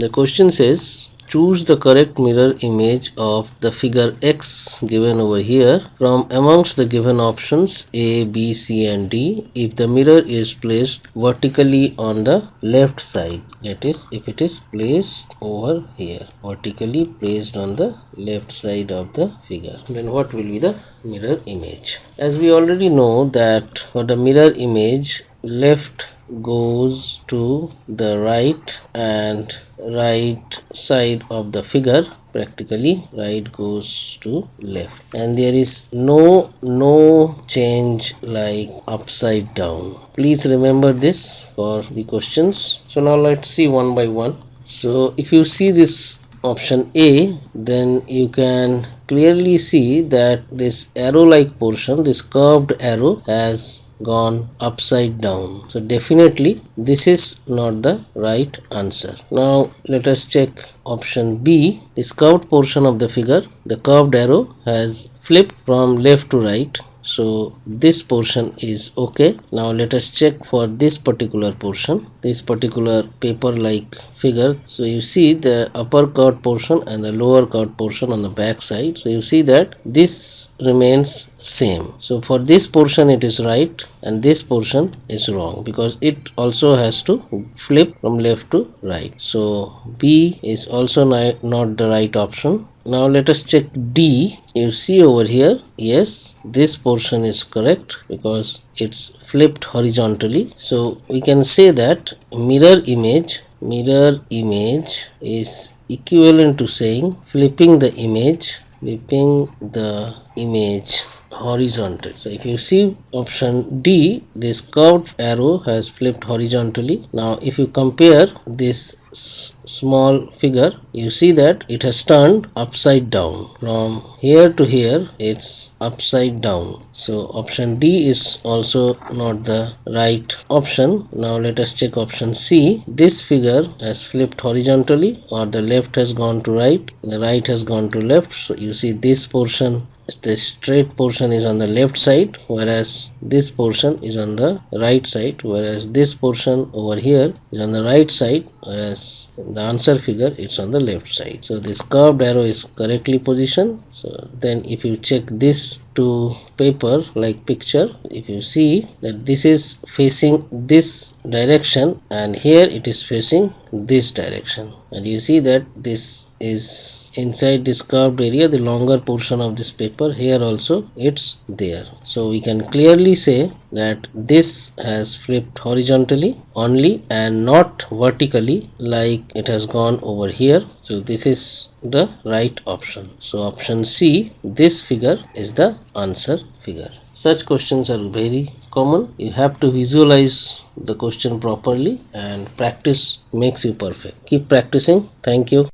The question says, choose the correct mirror image of the figure X given over here from amongst the given options A, B, C and D if the mirror is placed vertically on the left side. That is, if it is placed over here, vertically placed on the left side of the figure, then what will be the mirror image? As we already know that for the mirror image, left goes to the right and right side of the figure, practically right goes to left, and there is no change like upside down. Please remember this for the questions. So now let's see one by one. So if you see this option A, then you can clearly see that this arrow like portion, this curved arrow has gone upside down. So definitely this is not the right answer. Now let us check option B. This curved portion of the figure, the curved arrow has flipped from left to right. So this portion is okay. Now let us check for this particular portion, this particular paper like figure. So you see the upper curved portion and the lower curved portion on the back side. So you see that this remains same. So for this portion it is right and this portion is wrong because it also has to flip from left to right. So B is also not the right option. Now let us check D. You see over here, yes, this portion is correct because it's flipped horizontally. So we can say that mirror image is equivalent to saying flipping the image horizontal. So if you see option D, this curved arrow has flipped horizontally. Now if you compare this small figure, you see that it has turned upside down. From here to here it's upside down. So option D is also not the right option. Now let us check option C. This figure has flipped horizontally, or the left has gone to right, the right has gone to left. So you see this portion, the straight portion is on the left side, whereas this portion is on the right side, whereas this portion over here is on the right side, whereas the answer figure it's on the left side. So this curved arrow is correctly positioned. So then if you check this to paper like picture, if you see that this is facing this direction and here it is facing this direction, and you see that this is inside this curved area, the longer portion of this paper, here also it's there. So we can clearly say that this has flipped horizontally only and not vertically like it has gone over here. So this is the right option. So option C, this figure is the answer figure. Such questions are very common. You have to visualize the question properly, and practice makes you perfect. Keep practicing. Thank you.